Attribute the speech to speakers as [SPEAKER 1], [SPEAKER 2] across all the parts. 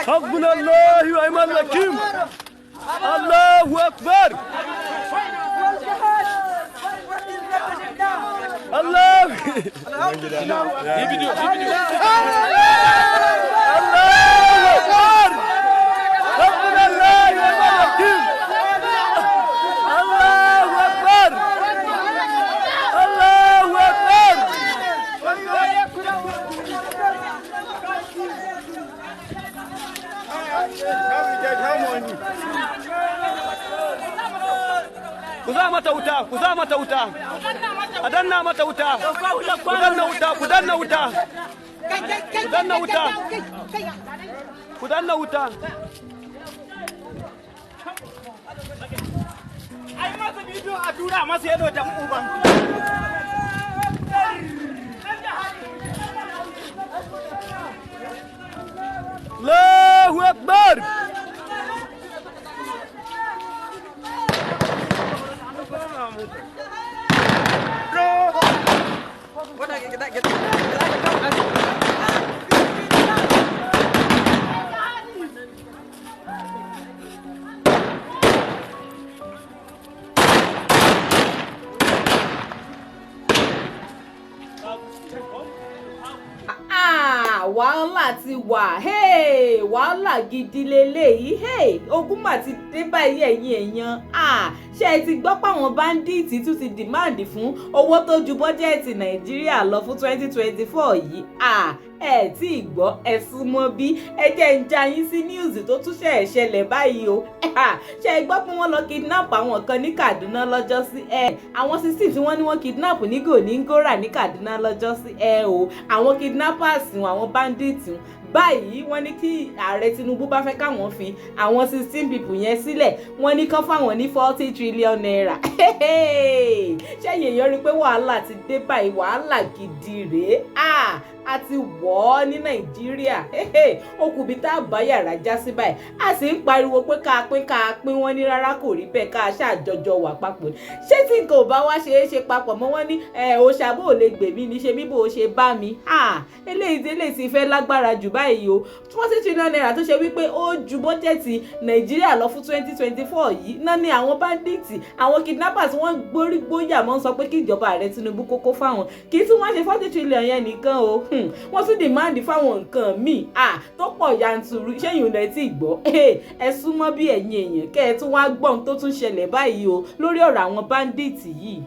[SPEAKER 1] Hasbunallahu wa ni'mal wakeel. Allahu akbar. Allah. Allahu akbar. Hasbunallahu wa ni'mal wakeel. Allahu akbar. Allahu akbar. Kuza mata wuta, kuza mata wuta. Adanna mata wuta. Kudanna wuta, kudanna wuta. Kudanna wuta. Kudanna wuta. Ai masa bidiyo a tura masa yado da uban. Allahu akbar.
[SPEAKER 2] Wàhálà ti wà, wàhálà gidi leléyìí, ogun mà ti dé báyìí ẹ̀yin èèyàn. Ṣé ẹ ti gbọ́ pé àwọn bandits tún ti dìmáàdì fún owó tó ju bọ́jẹ́ẹ̀tì Nàìjíríà lọ fún 2024 yìí? Ẹ tí ì gbọ́, ẹ súnmọ́ bí ẹ jẹ́ ń já yín sí news tó tún ṣẹlẹ̀ báyìí o. Ṣé ẹ gbọ́ pé wọ́n lọ kidnap àwọn kan ní Kaduna lọ́jọ́sí? Àwọn 16 tí wọ́n ní wọ́n kidnap ní Gòníngórà ní Kaduna lọ́jọ́sí o. Àwọn kidnappers àwọn bandits báyìí wọ́n ní kí ààrẹ Tinubu bá fẹ́ káwọn fi àwọn 16 people yẹn sílẹ̀, wọ́n ní kán fáwọn ní 40 trillion naira. Ṣé èèyàn rí pé wàhálà ti dé báyìí, wàhálà gidi rèé. A ti wọ̀ ọ́ ní Nàìjíríà. Ó kù bí tá a bá yàrá já sí báyìí. A sì ń pariwo pé ká pín wọ́n ní rárá kò rí bẹ́ẹ̀, ká ṣàjọjọ wà papọ̀. Ṣé tí nǹkan ò bá wá ṣe é ṣe papọ̀ mọ́ wọ́n ní òṣàbò ò lè gbèmí ní ṣe bí bó ṣe bá mi. Eléyìí ti fẹ́ lágbára jù báyìí o. 40 trillion naira tó ṣe wípé ó ju bọ́jẹ̀tì Nàìjíríà lọ fún 2024 yìí náà ni àwọn bandits, àwọn kidnappers wọ́n gbórí gbóyà mọ́ sọ pé kí ìjọba ààrẹ Tinubu kókó fáwọn. Kì í tún wá ṣe 40 trillion yẹn nìkan o. Wọ́n tún dìmáàdì fáwọn nǹkan míì tó pọ̀ yanturu. Ṣé yìí ò lè tí ì gbọ́? Ẹ súnmọ́ bí ẹ̀yin èèyàn kẹ́ ẹ tún wá gbọ́n tó tún ṣẹlẹ̀ báyìí o lórí ọ̀rọ̀ àwọn bandits yìí.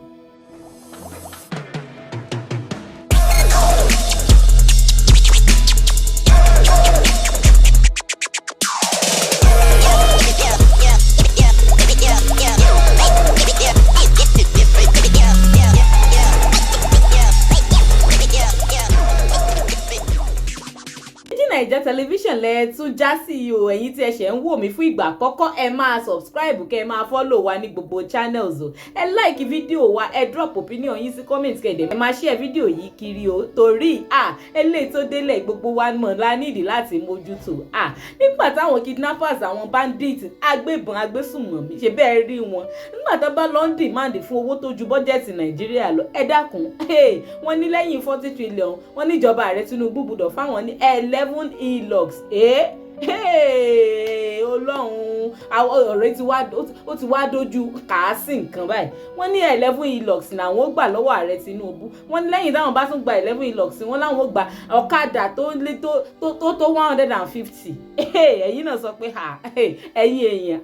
[SPEAKER 2] Naija television lẹ tún já sí o. Ẹ̀yin tí ẹ ṣẹ̀ ń wò mí fún ìgbà àkọ́kọ́, ẹ máa subscribe kẹ́ ẹ máa follow wa ní gbogbo channels o. Ẹ like fídíò wa, ẹ drop opinion yín sí comment kẹ̀dẹ̀. Ẹ máa share fídíò yìí kiri o torí eléyìí tó délẹ̀ gbogbo wa mọ̀ la nídìí láti mójútó. Nígbà táwọn kidnappers, àwọn bandits, agbébọn, agbésùnmọ̀mí ṣe bẹ́ẹ̀ rí wọn. Nígbà tó bá lọ ń demand fún owó tó ju bọ́jẹ̀tì Nàìjíríà lọ, ẹ dákun, wọ́n ní lẹ́yìn 40 trillion, wọ́n ní ìjọba ààrẹ Tinubu gbọ́dọ̀ fáwọn ní 11 e-logs. Ọlọ́run, ọ̀rẹ́ ó ti wá dojú kàásì nǹkan báyìí. Wọ́n ní 11 e-logs làwọn ó gbà lọ́wọ́ ààrẹ Tinubu. Wọ́n ní lẹ́yìn táwọn bá tún gba 11 e-logs, wọ́n láwọn ó gba ọ̀kadà tó 150. Ẹ̀yin náà sọ pé ẹ̀yin èèyàn,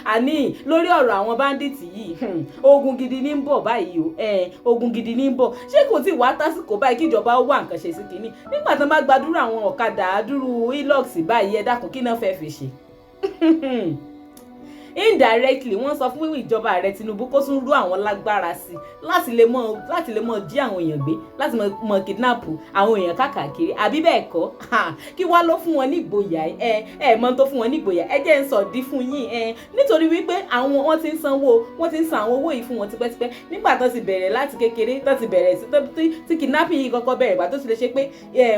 [SPEAKER 2] àní lórí ọ̀rọ̀ àwọn bandits yìí, ogun gidi ní ń bọ̀ báyìí o. Ogun gidi ní ń bọ̀. Ṣé kò tí wá tásìkò báyìí kí ìjọba wá nǹkan ṣe sí kínní? Nígbà tán bá gbàdúrà àwọn ọ̀kadà àdúrú e-logs báyìí, ẹ dákun kí náà fẹ́ fi ṣe? Indirectly wọ́n sọ fún ìjọba ààrẹ Tinubu kó tún rú àwọn lágbára sí láti lè mọ jí àwọn èèyàn gbé, láti mọ kidnap àwọn èèyàn káàkiri, àbí bẹ́ẹ̀ kọ́? Kí wá ló fún wọn ní ìgboyà? Mọ tó fún wọn ní ìgboyà, ẹ jẹ́ ń sọ̀dí fún yín. Nítorí wípé wọ́n ti ń san àwọn owó yìí fún wọn tipẹ́tipẹ́. Nígbà tó ti bẹ̀rẹ̀ láti kékeré, tó ti bẹ̀rẹ̀ sí tí kidnapping yìí kọ́kọ́ bẹ̀rẹ̀, ìgbà tó ti lè ṣe pé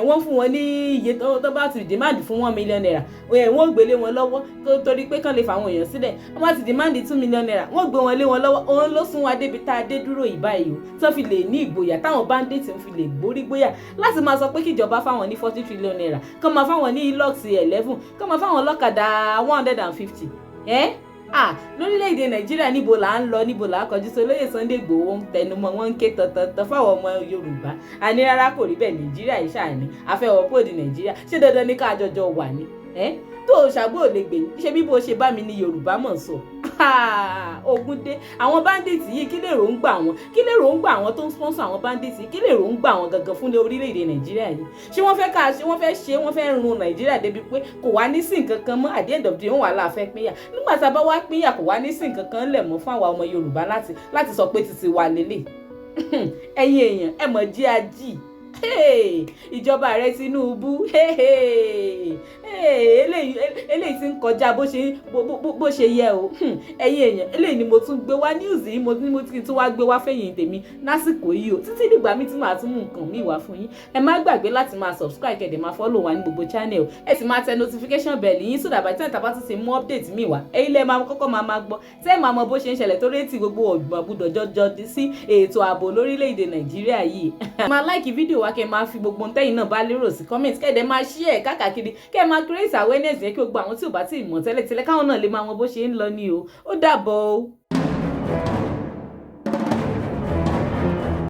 [SPEAKER 2] wọ́n fún wọn ní iye tó bá ti demand fún 1 million naira, wọ́n gbélé wọn lọ́wọ́ torí pé kán lè fà àwọn èèyàn sílẹ̀. wọ́n bá ti demand 2 million naira wọ́n gbé wọn lé wọn lọ́wọ́ òun ló sún wa débi tá a dé dúró yìí báyìí o tó fi lè ní ìgboyà táwọn bandit ń fi lè gbórí gbóyà láti máa sọ pé kíjọba fáwọn ní 40 trillion naira kán máa fáwọn ní Hilux 11 kán máa fáwọn lọ́kadà 150 lórílẹ̀‐èdè Nàìjíríà níbo là ń lọ níbo là ń kọjú sí olóyè Sunday Igboho ń tẹnumọ́ wọn ń ké tọ̀tọ̀tọ̀ fáwọn ọmọ Yorùbá àní rárá kò rí bẹ́ẹ̀ Nàìjíríà yìí ṣáà ní afẹ́wọ̀ pòdì Nàìjíríà ṣé dandan ní ká jọjọ wà ní tó o ṣàgbọ́ ò lè gbè ṣe bí bó ṣe bá mi ní Yorùbá mọ̀ sọ ogun dé àwọn bandit yìí kí lè ròǹgbà wọn kí lè ròǹgbà àwọn tó ń sponsor àwọn bandit yìí kí lè ròǹgbà àwọn gangan fún orílẹ̀-èdè Nàìjíríà yìí ṣé wọ́n fẹ́ ká ṣe wọ́n fẹ́ run Nàìjíríà débi pé kò wá ní sí nǹkan kan mọ́ at the end of the day wọ́n wà láàfẹ́ pínyà nígbà tá a bá wá pínyà kò wá ní sí nǹkan kan lẹ̀ mọ́ fún àwa ọmọ Yorùbá láti sọ pé títí wà lélẹ̀ ẹ̀yin èèyàn ẹ mọ̀ jí ají ìjọba rẹ Tinubu eléyìí ti ń kọjá bó ṣe yẹ o ẹ̀yin èèyàn eléyìí ni mo tún gbé wá news yìí mo ti tún wá gbé wá fẹ̀yìn tèmi lásìkò yìí o títí dìgbà mi tí màá tún mú nǹkan mi wá fún yín ẹ má gbàgbé láti máa subscribe kẹ̀dẹ̀ máa follow wa ní gbogbo channel ẹ sì máa tẹ notification bell yín so that by the time tàbá tún ṣe mú update mi wá ẹ̀yin lẹ máa kọ́kọ́ máa gbọ́ tẹ́ ẹ máa mọ bó ṣe ń ṣẹlẹ̀ torí ètì gbogbo ọ̀gbọ̀n gbúdọ̀ jọjọ sí ètò ààbò lórílẹ̀‐èdè Nàìjíríà yìí máa like fídíò wa kẹ́ máa fi gbogbo ntẹ́yìn náà bá lérò sí comment kẹ́dẹ̀ máa share káàkiri kẹ́ máa create awareness yẹn kí gbogbo àwọn tí ò bá tí ì mọ̀ tẹ́lẹ̀ káwọn náà lè máa mọ bó ṣe ń lọ ní o ó dàbọ̀ o.